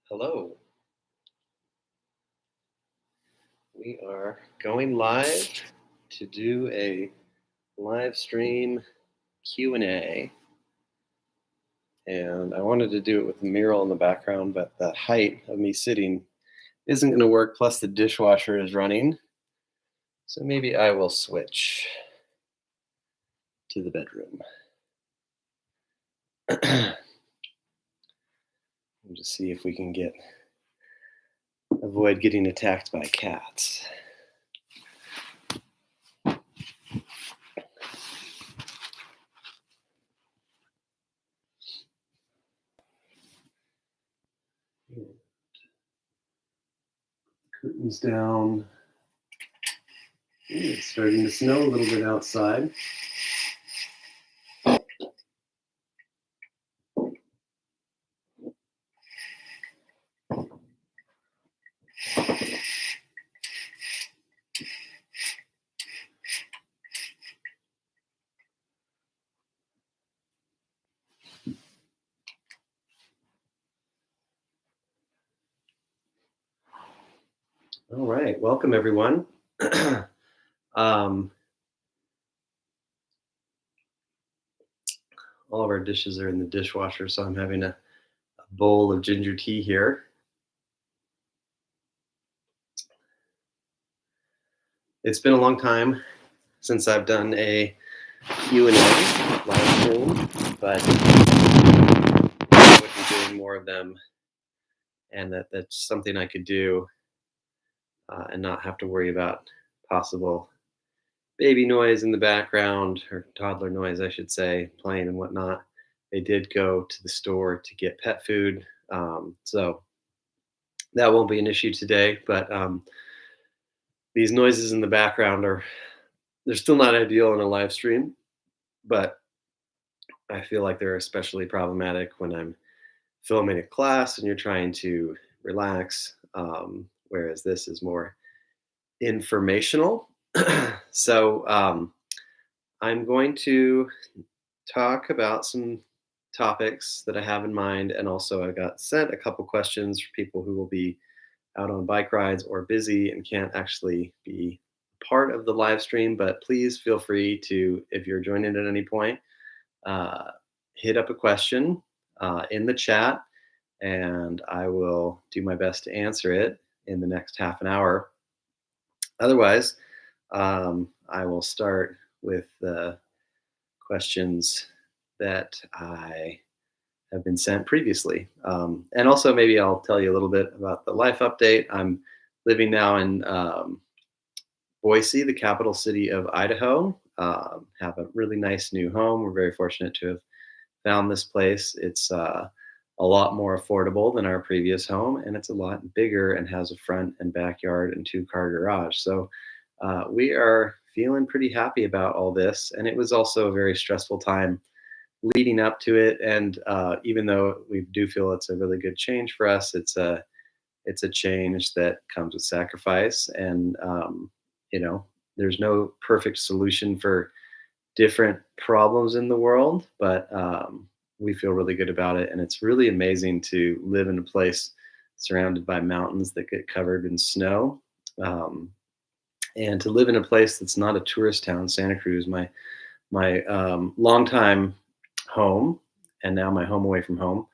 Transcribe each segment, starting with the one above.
Hello. We are going live to do a live stream Q&A. And I wanted to do it with a mural in the background, but the height of me sitting isn't going to work. Plus the dishwasher is running. So maybe I will switch to the bedroom. And just see if we can avoid getting attacked by cats. Curtains down. It's starting to snow a little bit outside. All right, welcome everyone. All of our dishes are in the dishwasher, so I'm having a bowl of ginger tea here. It's been a long time since I've done a Q&A live stream, but I would be doing more of them, and that's something I could do and not have to worry about possible baby noise in the background, or toddler noise, I should say, playing and whatnot. They did go to the store to get pet food, so that won't be an issue today, but these noises in the background they're still not ideal in a live stream, but I feel like they're especially problematic when I'm filming a class and you're trying to relax, whereas this is more informational. So I'm going to talk about some topics that I have in mind, and also I got sent a couple questions for people who will be out on bike rides or busy and can't actually be part of the live stream. But please feel free to, if you're joining at any point, hit up a question in the chat, and I will do my best to answer it in the next half an hour. Otherwise, I will start with the questions that I have been sent previously. And also maybe I'll tell you a little bit about the life update. I'm living now in Boise, the capital city of Idaho. Have a really nice new home. We're very fortunate to have found this place. It's a lot more affordable than our previous home, and it's a lot bigger and has a front and backyard and 2-car garage. So we are feeling pretty happy about all this. And it was also a very stressful time leading up to it. And even though we do feel it's a really good change for us, it's a change that comes with sacrifice. And there's no perfect solution for different problems in the world, but we feel really good about it. And it's really amazing to live in a place surrounded by mountains that get covered in snow, and to live in a place that's not a tourist town. Santa Cruz, my longtime home, and now my home away from home,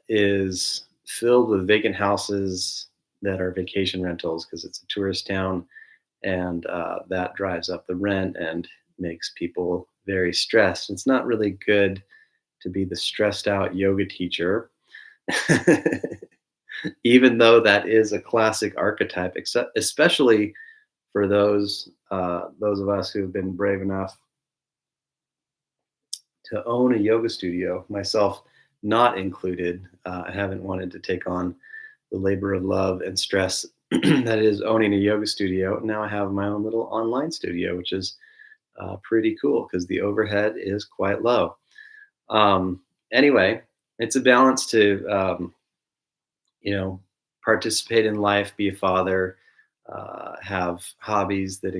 is filled with vacant houses that are vacation rentals because it's a tourist town, and that drives up the rent and makes people very stressed. It's not really good to be the stressed out yoga teacher, even though that is a classic archetype, especially for those of us who have been brave enough to own a yoga studio, myself not included. I haven't wanted to take on the labor of love and stress that is owning a yoga studio. Now I have my own little online studio, which is pretty cool because the overhead is quite low. Anyway, it's a balance to, participate in life, be a father, have hobbies that,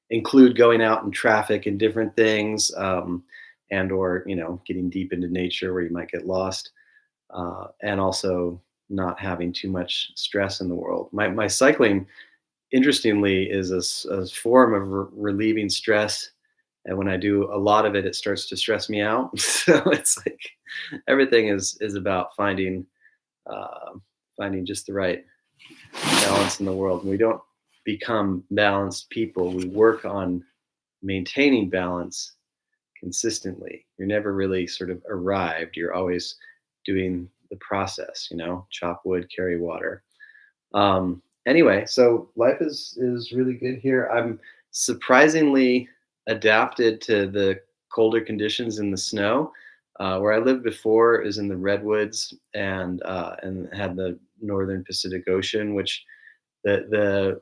include going out in traffic and different things, and or getting deep into nature where you might get lost. and also not having too much stress in the world. My cycling, interestingly, is a form of relieving stress. And when I do a lot of it, it starts to stress me out. So it's like everything is about uh, finding just the right balance in the world. And we don't become balanced people. We work on maintaining balance consistently. You're never really sort of arrived. You're always doing the process, chop wood, carry water. Anyway, so life is really good here. I'm surprisingly adapted to the colder conditions in the snow. Where I lived before is in the redwoods and had the northern Pacific Ocean, which the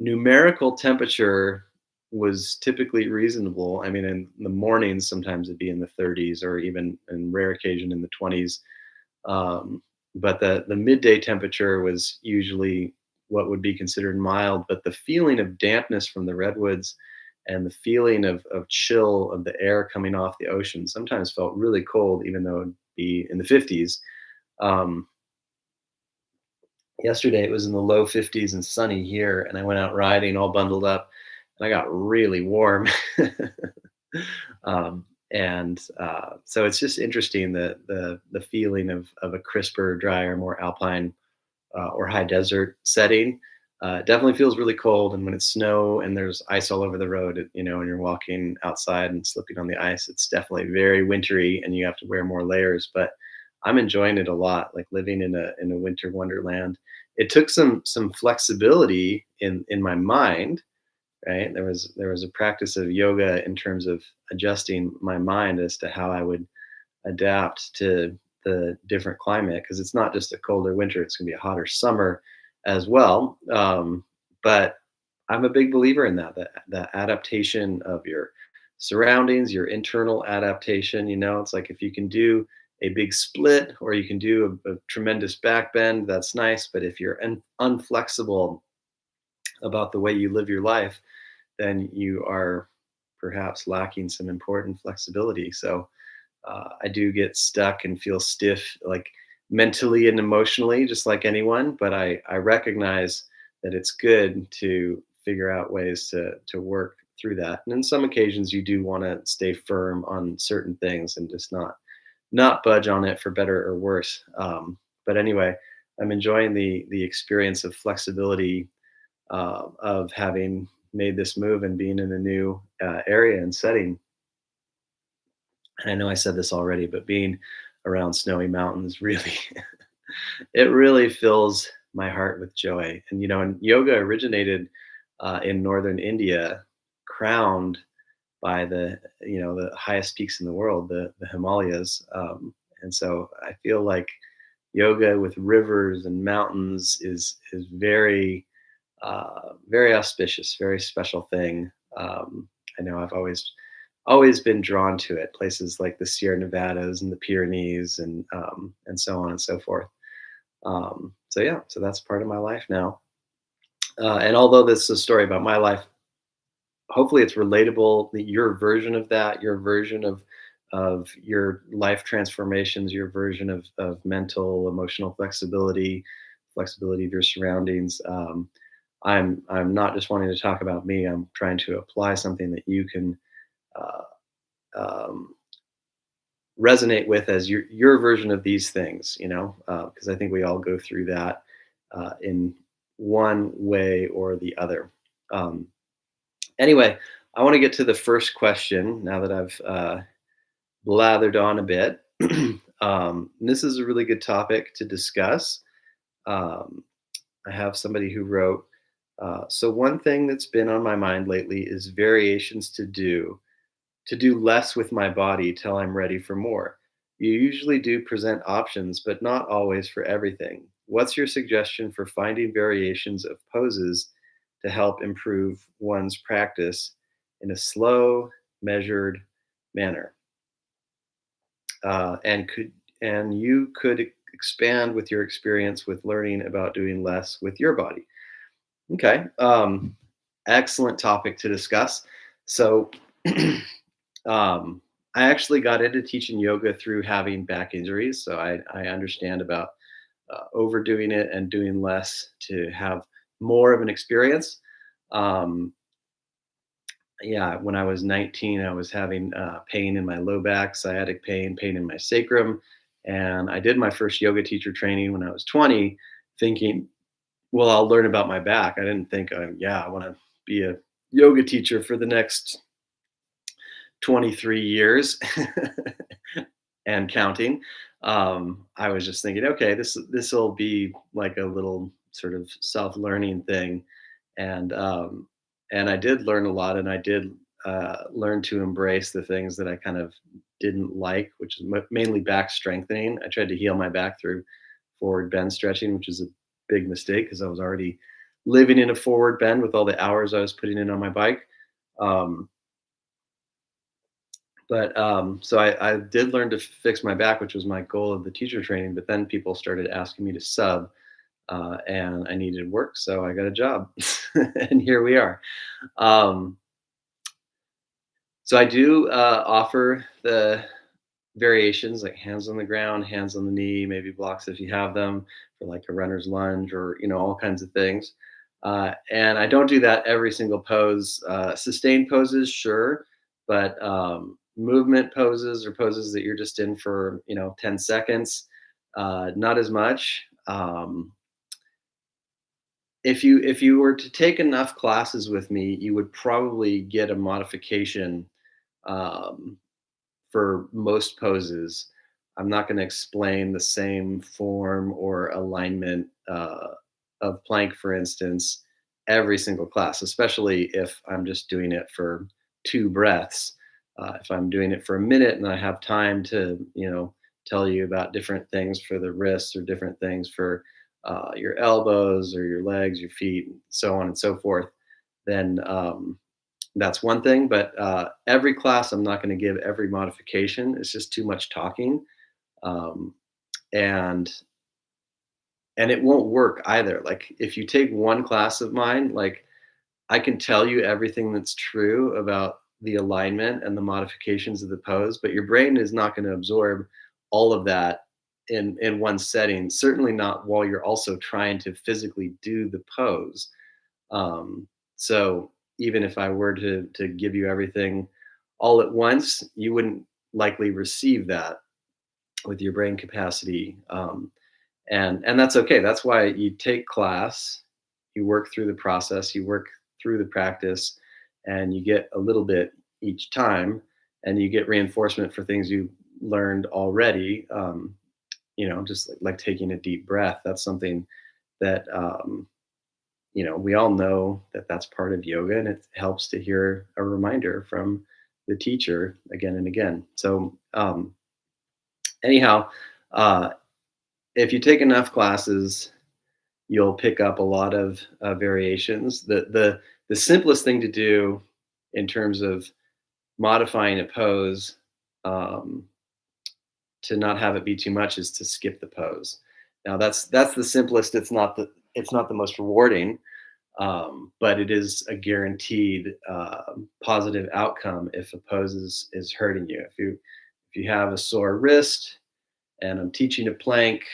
numerical temperature was typically reasonable. I mean, in the mornings, sometimes it'd be in the 30s or even in rare occasion in the 20s. Um, but the midday temperature was usually what would be considered mild. But the feeling of dampness from the redwoods and the feeling of chill of the air coming off the ocean sometimes felt really cold, even though it'd be in the 50s. Um, Yesterday it was in the low 50s and sunny here, and I went out riding all bundled up, and I got really warm. So it's just interesting the feeling of a crisper, drier, more alpine or high desert setting. It definitely feels really cold, and when it's snow and there's ice all over the road, and you're walking outside and slipping on the ice, it's definitely very wintry, and you have to wear more layers. But I'm enjoying it a lot, like living in a winter wonderland. It took some flexibility in my mind, right? There was a practice of yoga in terms of adjusting my mind as to how I would adapt to the different climate, because it's not just a colder winter, it's going to be a hotter summer as well. But I'm a big believer in that adaptation of your surroundings, your internal adaptation. It's like if you can do a big split or you can do a tremendous back bend, that's nice. But if you're unflexible about the way you live your life, then you are perhaps lacking some important flexibility. So I do get stuck and feel stiff, like mentally and emotionally, just like anyone. But I recognize that it's good to figure out ways to work through that. And in some occasions, you do want to stay firm on certain things and just not budge on it for better or worse. But anyway, I'm enjoying the experience of flexibility of having made this move and being in a new area and setting. And I know I said this already, but being around snowy mountains really it really fills my heart with joy. And yoga originated in northern India, crowned by the highest peaks in the world, the Himalayas. And so I feel like yoga with rivers and mountains is very auspicious, very special thing. I know I've always been drawn to it. Places like the Sierra Nevadas and the Pyrenees and so on and so forth. So yeah, so that's part of my life now. And although this is a story about my life, hopefully it's relatable. Your version of that, your version of your life transformations, your version of mental, emotional flexibility, flexibility of your surroundings. I'm not just wanting to talk about me. I'm trying to apply something that you can uh, um, resonate with as your version of these things. Because I think we all go through that in one way or the other. Um, anyway, I want to get to the first question now that I've blathered on a bit. This is a really good topic to discuss. Um, I have somebody who wrote, so one thing that's been on my mind lately is variations to do less with my body till I'm ready for more. You usually do present options, but not always for everything. What's your suggestion for finding variations of poses to help improve one's practice in a slow, measured manner? And you could expand with your experience with learning about doing less with your body. Okay, excellent topic to discuss. So, um, I actually got into teaching yoga through having back injuries, so I understand about overdoing it and doing less to have more of an experience. Um, yeah, when I was 19, I was having pain in my low back, sciatic pain, pain in my sacrum, and I did my first yoga teacher training when I was 20, thinking, well, I'll learn about my back. I didn't think, yeah, I want to be a yoga teacher for the next 23 years and counting. I was just thinking, okay, this will be like a little sort of self-learning thing, and I did learn a lot, and I did learn to embrace the things that I kind of didn't like, which is mainly back strengthening. I tried to heal my back through forward bend stretching, which is a big mistake because I was already living in a forward bend with all the hours I was putting in on my bike. Um, so I did learn to fix my back, which was my goal of the teacher training. But then people started asking me to sub, and I needed work, so I got a job, and here we are. Um, so I do offer the variations like hands on the ground, hands on the knee, maybe blocks if you have them for like a runner's lunge or all kinds of things. And I don't do that every single pose. Sustained poses, sure, but movement poses or poses that you're just in for 10 seconds, not as much. If you were to take enough classes with me, you would probably get a modification. Um, for most poses. I'm not going to explain the same form or alignment of plank, for instance, every single class, especially if I'm just doing it for 2 breaths. If I'm doing it for a minute and I have time to, tell you about different things for the wrists or different things for your elbows or your legs, your feet, so on and so forth, then that's one thing, but every class I'm not going to give every modification. It's just too much talking, um, and it won't work either. Like if you take one class of mine, like I can tell you everything that's true about the alignment and the modifications of the pose, but your brain is not going to absorb all of that in one setting. Certainly not while you're also trying to physically do the pose. So even if I were to give you everything all at once, you wouldn't likely receive that with your brain capacity, and that's okay. That's why you take class, you work through the process, you work through the practice, and you get a little bit each time, and you get reinforcement for things you learned already. Just like taking a deep breath. That's something that we all know that that's part of yoga, and it helps to hear a reminder from the teacher again and again. So, anyhow, uh, if you take enough classes, you'll pick up a lot of variations. The simplest thing to do in terms of modifying a pose, um, to not have it be too much, is to skip the pose. Now that's the simplest. It's not the most rewarding, but it is a guaranteed positive outcome if a pose is hurting you. If you have a sore wrist and I'm teaching a plank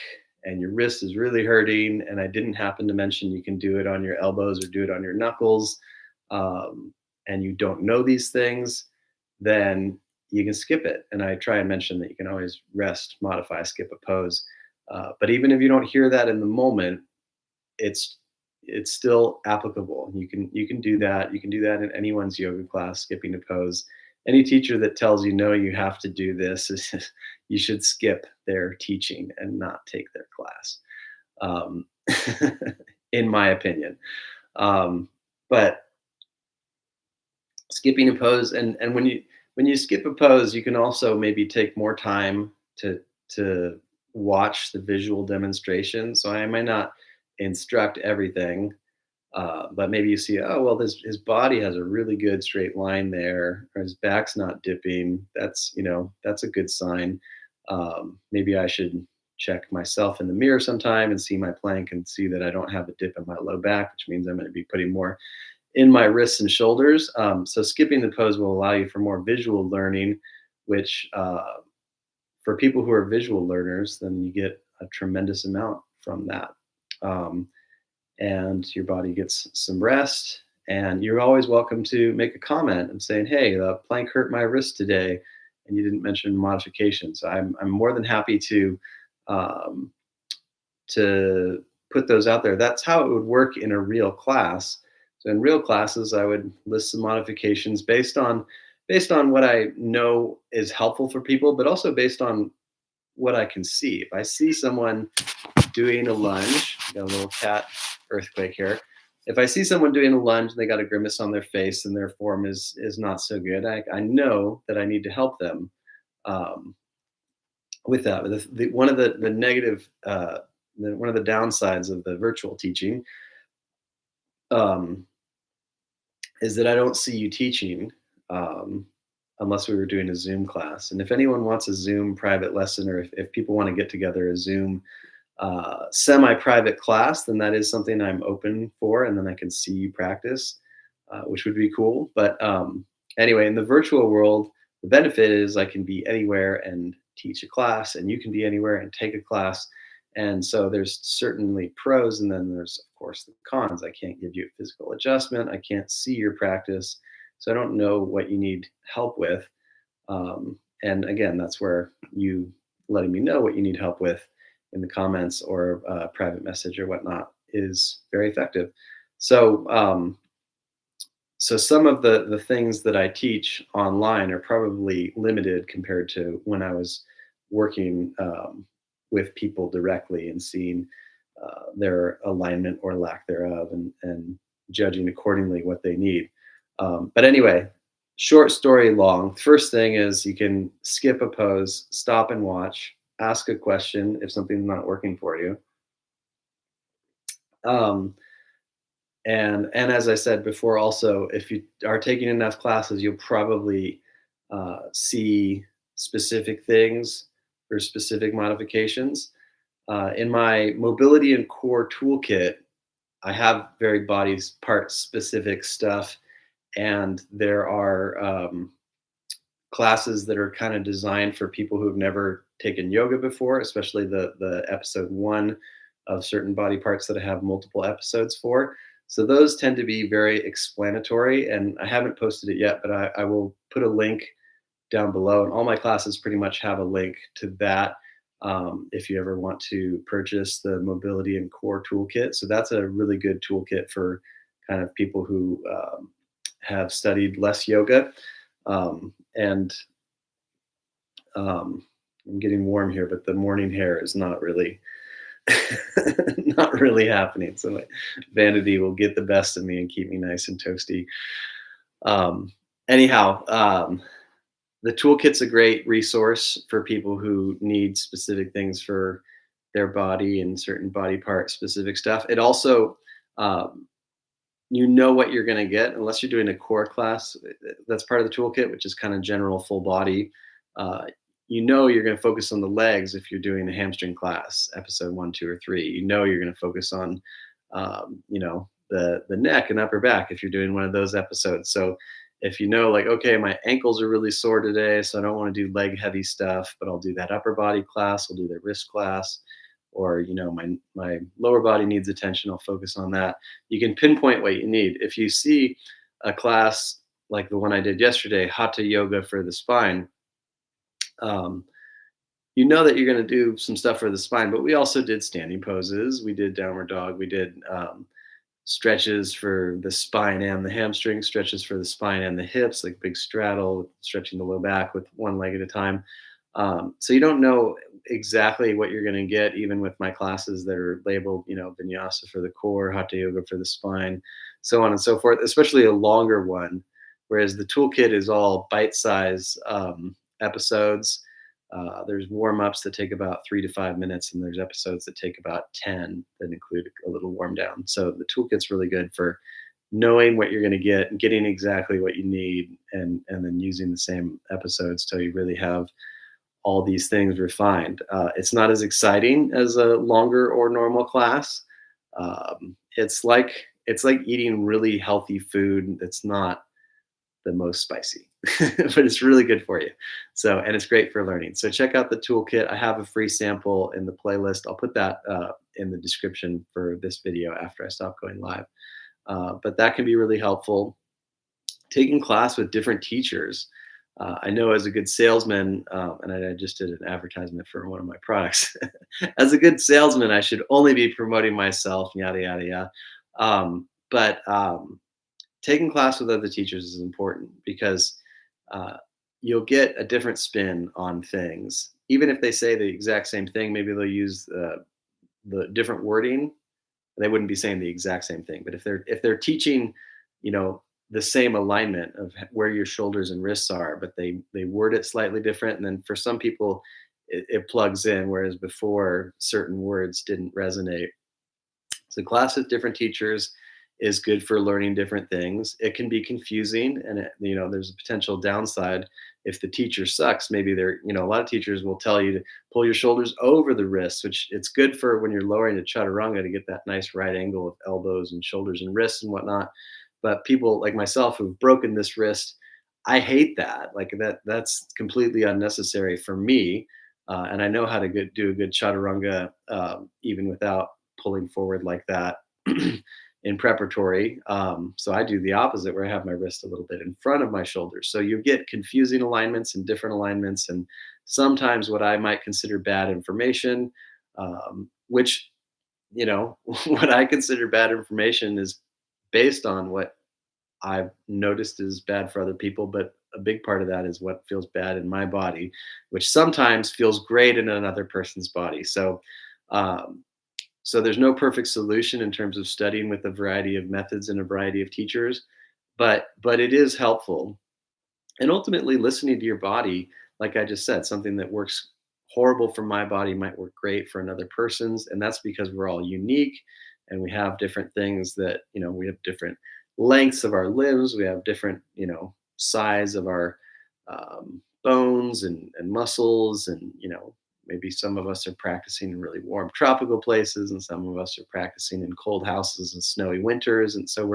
and your wrist is really hurting, and I didn't happen to mention you can do it on your elbows or do it on your knuckles, and you don't know these things, then you can skip it. And I try and mention that you can always rest, modify, skip a pose. But even if you don't hear that in the moment, it's it's still applicable. You can do that. You can do that in anyone's yoga class, skipping a pose. Any teacher that tells you no, you have to do this, you should skip their teaching and not take their class. Um, in my opinion. But skipping a pose, and when you skip a pose, you can also maybe take more time to watch the visual demonstration. So I might not instruct everything, but maybe you see, oh well, this his body has a really good straight line there, or his back's not dipping. That's a good sign. Maybe I should check myself in the mirror sometime and see my plank and see that I don't have a dip in my low back, which means I'm going to be putting more in my wrists and shoulders. So skipping the pose will allow you for more visual learning, which for people who are visual learners, then you get a tremendous amount from that. Um, and your body gets some rest. And you're always welcome to make a comment and saying, "Hey, the plank hurt my wrist today," and you didn't mention modification. So I'm more than happy um, to put those out there. That's how it would work in a real class. So in real classes, I would list some modifications based on what I know is helpful for people, but also based on what I can see. If I see someone doing a lunge, got a little cat earthquake here. If I see someone doing a lunge and they got a grimace on their face and their form is not so good, I know that I need to help them um, with that. One of the negative, one of the downsides of the virtual teaching um, is that I don't see you teaching um, unless we were doing a Zoom class. And if anyone wants a Zoom private lesson, or if people want to get together a Zoom semi-private class, then that is something I'm open for, and then I can see you practice, which would be cool. But anyway, in the virtual world, the benefit is I can be anywhere and teach a class, and you can be anywhere and take a class. And so there's certainly pros, and then there's of course the cons. I can't give you a physical adjustment. I can't see your practice, so I don't know what you need help with. And again, that's where you letting me know what you need help with in the comments or private message or whatnot is very effective. So, so some of the things that I teach online are probably limited compared to when I was working with people directly and seeing their alignment or lack thereof, and judging accordingly what they need. But anyway, short story long. First thing is you can skip a pose, stop and watch, ask a question if something's not working for you. Um, and as I said before, also if you are taking enough classes, you'll probably see specific things or specific modifications. In my mobility and core toolkit, I have very body part specific stuff, and there are classes that are kind of designed for people who've never taken yoga before, especially the episode one of certain body parts that I have multiple episodes for. So those tend to be very explanatory, and I haven't posted it yet, but I will put a link down below, and all my classes pretty much have a link to that if you ever want to purchase the mobility and core toolkit. So that's a really good toolkit for kind of people who have studied less yoga. And I'm getting warm here, but the morning hair is not really not really happening. So my vanity will get the best of me and keep me nice and toasty. Um, anyhow, the toolkit's a great resource for people who need specific things for their body and certain body part specific stuff. It also, um, you know what you're going to get unless you're doing a core class. That's part of the toolkit, which is kind of general full body. Uh, you know you're going to focus on the legs if you're doing a hamstring class, episode 1, 2, or 3. You know you're going to focus on, the neck and upper back if you're doing one of those episodes. So if you know, like, okay, my ankles are really sore today, so I don't want to do leg heavy stuff, but I'll do that upper body class. I'll do the wrist class, or my lower body needs attention. I'll focus on that. You can pinpoint what you need. If you see a class like the one I did yesterday, Hatha Yoga for the spine, um, you know that you're going to do some stuff for the spine, but we also did standing poses. We did downward dog. We did stretches for the spine and the hamstring, stretches for the spine and the hips, like big straddle, stretching the low back with one leg at a time. So you don't know exactly what you're going to get, even with my classes that are labeled, vinyasa for the core, hatha yoga for the spine, so on and so forth, especially a longer one. Whereas the toolkit is all bite-size episodes. There's warm-ups that take about 3 to 5 minutes, and there's episodes that take about 10 that include a little warm down. So the toolkit's really good for knowing what you're going to get and getting exactly what you need, and then using the same episodes till you really have all these things refined. It's not as exciting as a longer or normal class. It's like eating really healthy food that's not the most spicy, but it's really good for you. So, and it's great for learning. So check out the toolkit. I have a free sample in the playlist. I'll put that in the description for this video after I stop going live. But that can be really helpful. Taking class with different teachers. I know as a good salesman, and I just did an advertisement for one of my products. As a good salesman, I should only be promoting myself, yada yada yada. But taking class with other teachers is important because uh, you'll get a different spin on things. Even if they say the exact same thing, maybe they'll use the different wording. They wouldn't be saying the exact same thing, but if they're teaching, you know, the same alignment of where your shoulders and wrists are, but they word it slightly different, and then for some people, it plugs in, whereas before certain words didn't resonate. So class with different teachers is good for learning different things. It can be confusing, and there's a potential downside if the teacher sucks. Maybe a lot of teachers will tell you to pull your shoulders over the wrists, which it's good for when you're lowering to chaturanga to get that nice right angle of elbows and shoulders and wrists and whatnot. But people like myself who've broken this wrist, I hate that. Like that's completely unnecessary for me. And I know how to do a good chaturanga even without pulling forward like that in preparatory. So I do the opposite where I have my wrist a little bit in front of my shoulders. So you get confusing alignments and different alignments, and sometimes what I might consider bad information, which, what I consider bad information is based on what I've noticed is bad for other people, but a big part of that is what feels bad in my body, which sometimes feels great in another person's body. Um, so there's no perfect solution in terms of studying with a variety of methods and a variety of teachers, but it is helpful. And ultimately listening to your body, like I just said, something that works horrible for my body might work great for another person's, and that's because we're all unique and we have different things that, we have different lengths of our limbs, we have different, size of our bones and muscles, and maybe some of us are practicing in really warm tropical places and some of us are practicing in cold houses and snowy winters, and so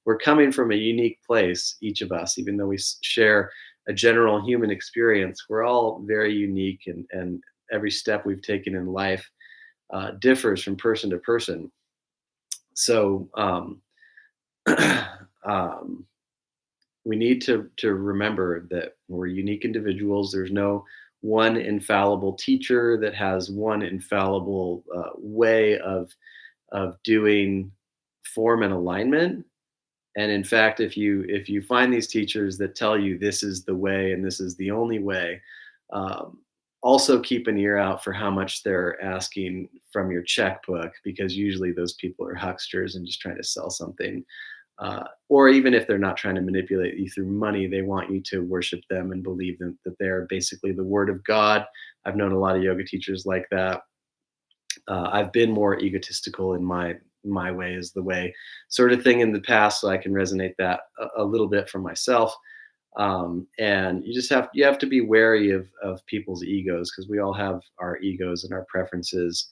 we're coming from a unique place, each of us, even though we share a general human experience. We're all very unique, and every step we've taken in life differs from person to person. So um, we need to remember that we're unique individuals. There's no one infallible teacher that has one infallible way of doing form and alignment. And in fact, if you find these teachers that tell you this is the way and this is the only way, um, also keep an ear out for how much they're asking from your checkbook, because usually those people are hucksters and just trying to sell something. Or even if they're not trying to manipulate you through money, they want you to worship them and believe that they're basically the word of God. I've known a lot of yoga teachers like that. I've been more egotistical in my way is the way sort of thing in the past, so I can resonate that a little bit for myself. And you have to be wary of people's egos, because we all have our egos and our preferences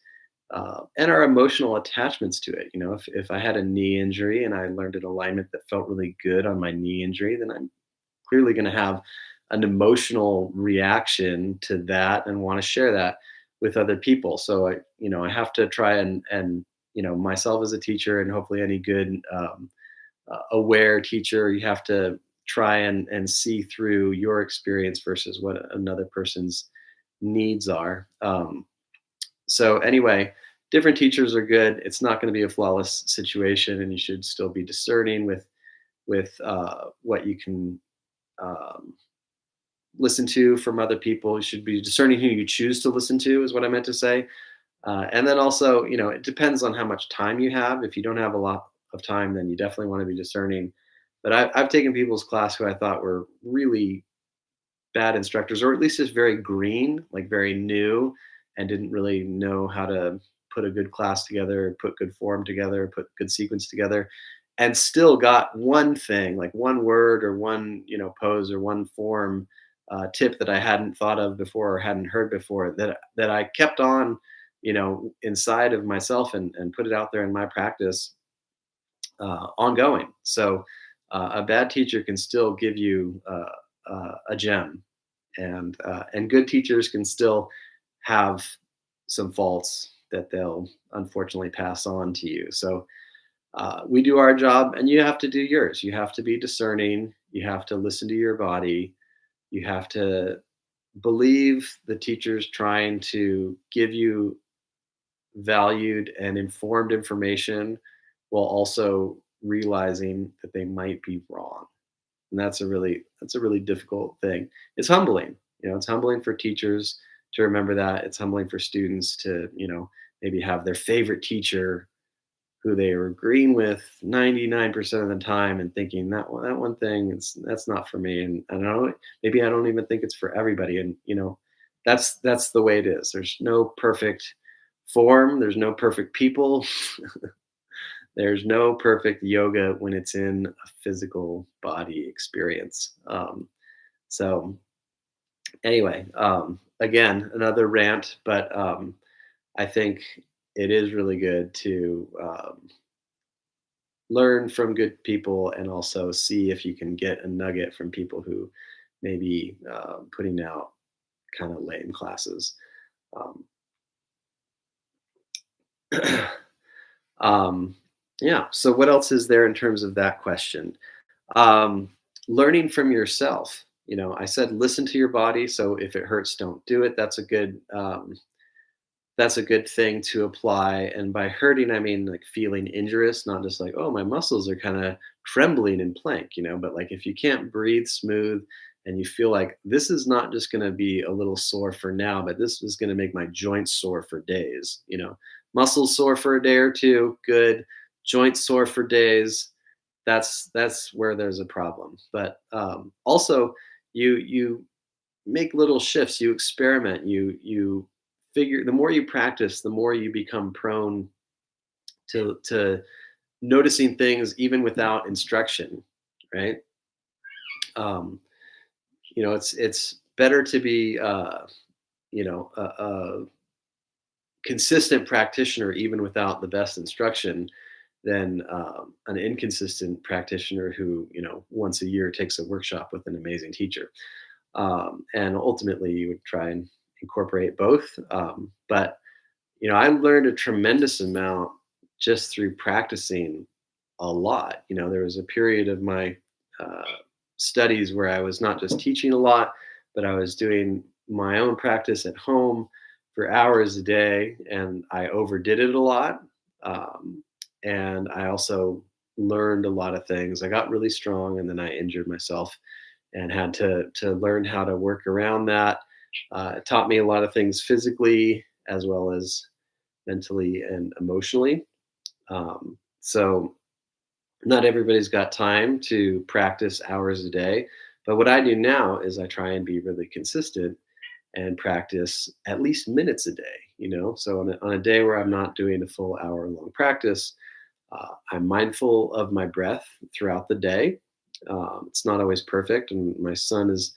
and our emotional attachments to it. If I had a knee injury and I learned an alignment that felt really good on my knee injury, then I'm clearly going to have an emotional reaction to that and want to share that with other people. So I have to try and myself as a teacher, and hopefully any good aware teacher, you have to try and see through your experience versus what another person's needs are. So anyway, different teachers are good. It's not going to be a flawless situation, and you should still be discerning with what you can um, listen to from other people. You should be discerning who you choose to listen to, is what I meant to say. And then also, it depends on how much time you have. If you don't have a lot of time, then you definitely want to be discerning. But I've taken people's class who I thought were really bad instructors, or at least just very green, like very new, and didn't really know how to put a good class together, put good form together, put good sequence together, and still got one thing, like one word or one, pose or one form tip that I hadn't thought of before or hadn't heard before, that I kept on, inside of myself, and put it out there in my practice ongoing. So A bad teacher can still give you a gem, and good teachers can still have some faults that they'll unfortunately pass on to you. So we do our job, and you have to do yours. You have to be discerning. You have to listen to your body. You have to believe the teacher's trying to give you valued and informed information while also realizing that they might be wrong. And that's a really difficult thing. It's humbling. It's humbling for teachers to remember that. It's humbling for students to, maybe have their favorite teacher who they are agreeing with 99% of the time and thinking that one thing that's not for me. And I don't know, maybe I don't even think it's for everybody. And that's the way it is. There's no perfect form, there's no perfect people. There's no perfect yoga when it's in a physical body experience. So anyway, again, another rant, but I think it is really good to learn from good people and also see if you can get a nugget from people who may be putting out kind of lame classes. Um, um, yeah. So what else is there in terms of that question? Um, Learning from yourself. I said listen to your body. So if it hurts, don't do it. That's a good thing to apply. And by hurting, I mean like feeling injurious, not just like, oh, my muscles are kind of trembling in plank, but like if you can't breathe smooth and you feel like this is not just going to be a little sore for now, but this is going to make my joints sore for days, muscles sore for a day or two, good. Joints sore for days, that's where there's a problem. But also, you make little shifts, you experiment, you figure. The more you practice, the more you become prone to noticing things even without instruction, right? um, it's better to be a consistent practitioner even without the best instruction than an inconsistent practitioner who once a year takes a workshop with an amazing teacher. And ultimately you would try and incorporate both. But I learned a tremendous amount just through practicing a lot. There was a period of my uh, studies where I was not just teaching a lot, but I was doing my own practice at home for hours a day, and I overdid it a lot. Um, and I also learned a lot of things. I got really strong, and then I injured myself and had to learn how to work around that. It taught me a lot of things physically as well as mentally and emotionally. So not everybody's got time to practice hours a day, but what I do now is I try and be really consistent and practice at least minutes a day. So on a day where I'm not doing a full hour long practice, I'm mindful of my breath throughout the day. It's not always perfect, and my son is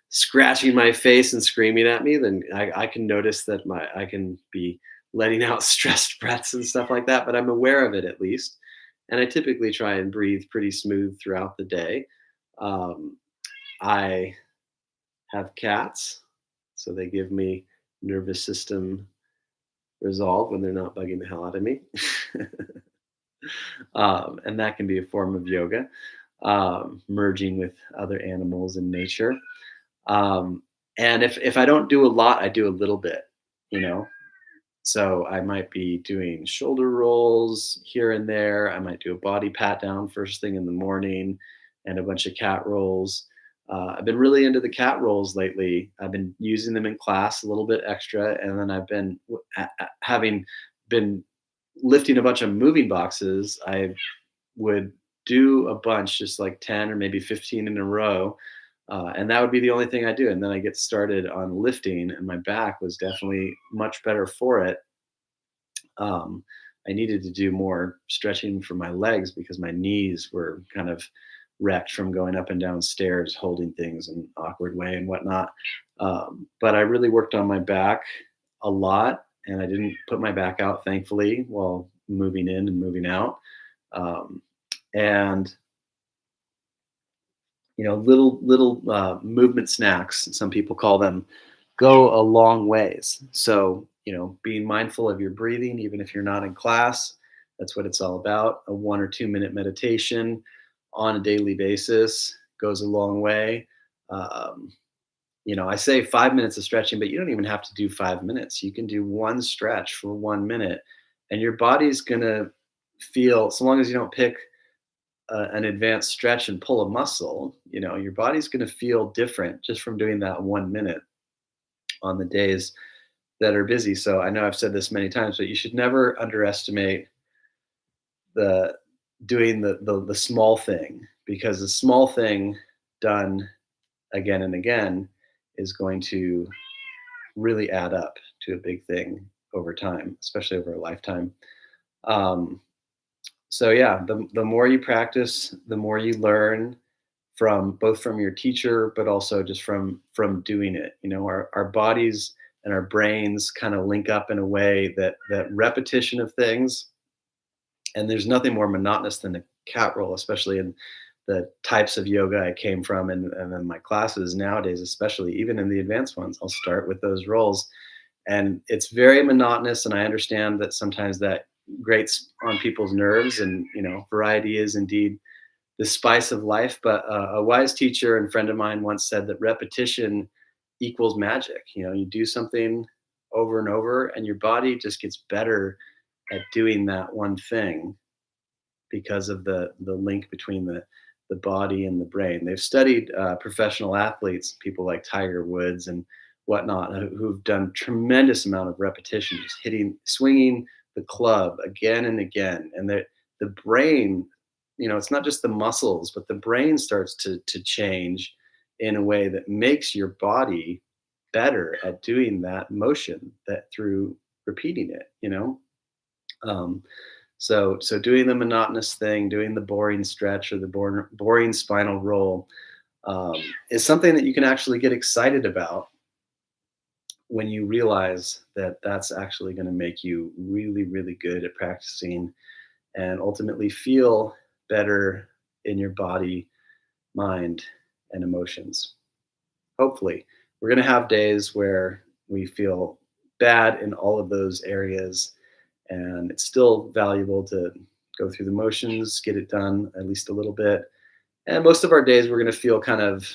scratching my face and screaming at me. Then I can notice that I can be letting out stressed breaths and stuff like that, but I'm aware of it at least. And I typically try and breathe pretty smooth throughout the day. Um, I have cats, so they give me nervous system resolve when they're not bugging the hell out of me. And that can be a form of yoga, merging with other animals in nature. Um, and if I don't do a lot, I do a little bit, you know. So I might be doing shoulder rolls here and there. I might do a body pat down first thing in the morning, and a bunch of cat rolls. I've been really into the cat rolls lately. I've been using them in class a little bit extra, and then I've been having been lifting a bunch of moving boxes. I would do a bunch, just like 10 or maybe 15 in a row. And that would be the only thing I do. And then I get started on lifting, and my back was definitely much better for it. I needed to do more stretching for my legs because my knees were kind of wrecked from going up and down stairs, holding things in an awkward way and whatnot. But I really worked on my back a lot, and I didn't put my back out, thankfully, while moving in and moving out. Um, and little movement snacks, some people call them, go a long ways. So, being mindful of your breathing, even if you're not in class, that's what it's all about. A 1 or 2 minute meditation on a daily basis goes a long way. Um, I say 5 minutes of stretching, but you don't even have to do 5 minutes. You can do one stretch for 1 minute, and your body's gonna feel, so long as you don't pick an advanced stretch and pull a muscle, your body's going to feel different just from doing that 1 minute on the days that are busy. So I know I've said this many times, but you should never underestimate the doing the small thing, because the small thing done again and again is going to really add up to a big thing over time, especially over a lifetime. Um, so yeah, the more you practice, the more you learn, from both from your teacher, but also just from doing it. Our bodies and our brains kind of link up in a way that repetition of things, and there's nothing more monotonous than a cat roll, especially in the types of yoga I came from, and then my classes nowadays, especially even in the advanced ones, I'll start with those rolls, and it's very monotonous. And I understand that sometimes that grates on people's nerves, and variety is indeed the spice of life. But a wise teacher and friend of mine once said that repetition equals magic. You do something over and over, and your body just gets better at doing that one thing because of the link between the body and the brain. They've studied professional athletes, people like Tiger Woods and whatnot, who've done tremendous amount of repetition, just swinging the club again and again, and the brain, it's not just the muscles, but the brain starts to change in a way that makes your body better at doing that motion, that through repeating it. Um, so doing the monotonous thing, doing the boring stretch or the boring spinal roll, um, is something that you can actually get excited about when you realize that that's actually going to make you really, really good at practicing and ultimately feel better in your body, mind, and emotions. Hopefully, we're going to have days where we feel bad in all of those areas, and it's still valuable to go through the motions, get it done at least a little bit. And most of our days, we're going to feel kind of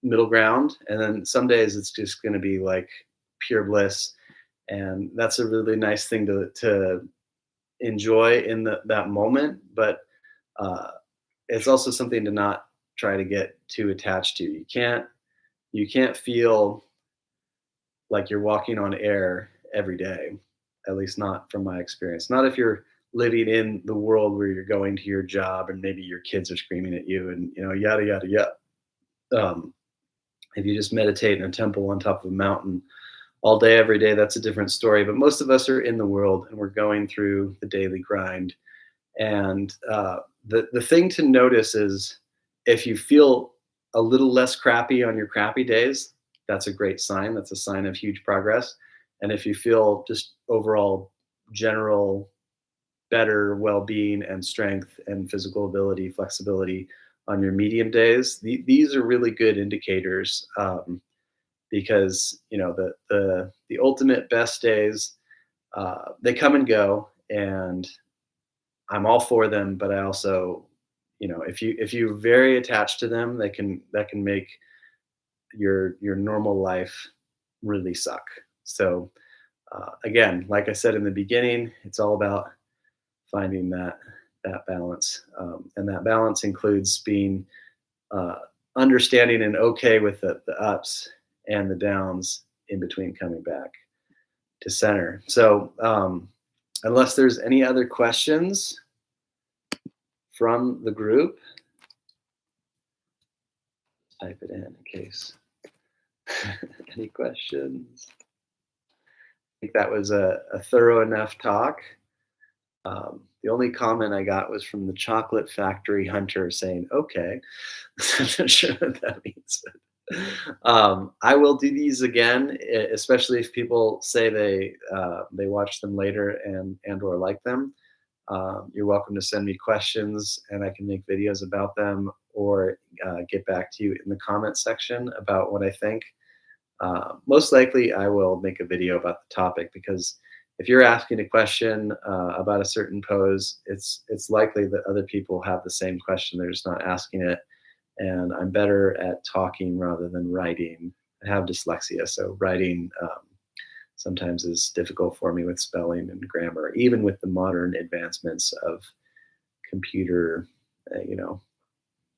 middle ground. And then some days, it's just going to be like pure bliss. And that's a really nice thing to enjoy in that moment. But uh, it's also something to not try to get too attached to. You can't feel like you're walking on air every day, at least not from my experience. Not if you're living in the world where you're going to your job and maybe your kids are screaming at you and yada yada yada. Um, if you just meditate in a temple on top of a mountain all day every day, that's a different story. But most of us are in the world and we're going through the daily grind. And the thing to notice is, if you feel a little less crappy on your crappy days, that's a great sign. That's a sign of huge progress. And if you feel just overall general better well-being and strength and physical ability, flexibility on your medium days, these are really good indicators, because the ultimate best days, they come and go, and I'm all for them, but I also, if you're very attached to them, that can make your normal life really suck. So again, like I said in the beginning, it's all about finding that balance, and that balance includes being uh, understanding and okay with the ups and the downs in between, coming back to center. So unless there's any other questions from the group, type it in case. Any questions? I think that was a thorough enough talk. The only comment I got was from the Chocolate Factory Hunter saying, okay. I'm not sure what that means. I will do these again, especially if people say they watch them later and or like them. You're welcome to send me questions and I can make videos about them or get back to you in the comment section about what I think. Most likely, I will make a video about the topic because if you're asking a question about a certain pose, it's likely that other people have the same question. They're just not asking it. And I'm better at talking rather than writing. I have dyslexia, so writing sometimes is difficult for me with spelling and grammar, even with the modern advancements of computer, you know,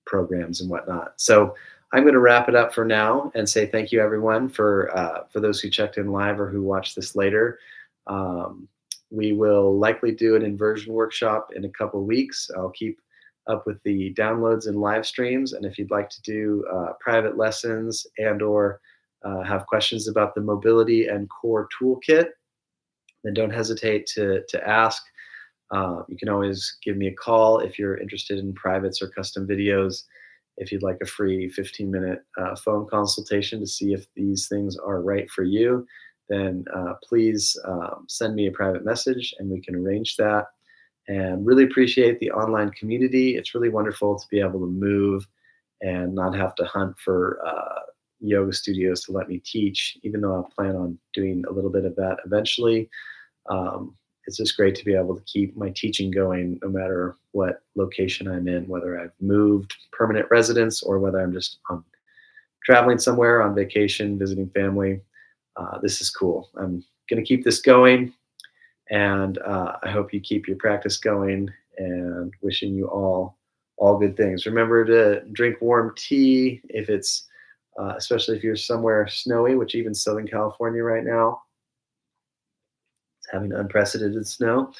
programs and whatnot. So I'm going to wrap it up for now and say thank you everyone for those who checked in live or who watched this later. Um, we will likely do an inversion workshop in a couple weeks. I'll keep up with the downloads and live streams, and if you'd like to do private lessons and or have questions about the mobility and core toolkit, then don't hesitate to ask. You can always give me a call if you're interested in privates or custom videos. If you'd like a free 15-minute phone consultation to see if these things are right for you, then please send me a private message and we can arrange that. And really appreciate the online community. It's really wonderful to be able to move and not have to hunt for yoga studios to let me teach, even though I plan on doing a little bit of that eventually. Um, it's just great to be able to keep my teaching going no matter what location I'm in, whether I've moved permanent residence or whether I'm just traveling somewhere on vacation, visiting family. This is cool. I'm going to keep this going, and I hope you keep your practice going, and wishing you all good things. Remember to drink warm tea if it's, especially if you're somewhere snowy, which even Southern California right now, it's having unprecedented snow.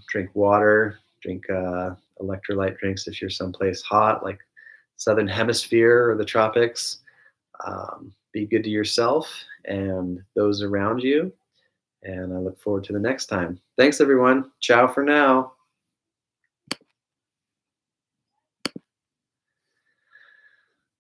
Drink water, drink electrolyte drinks if you're someplace hot, like Southern Hemisphere or the tropics. Be good to yourself and those around you. And I look forward to the next time. Thanks, everyone. Ciao for now.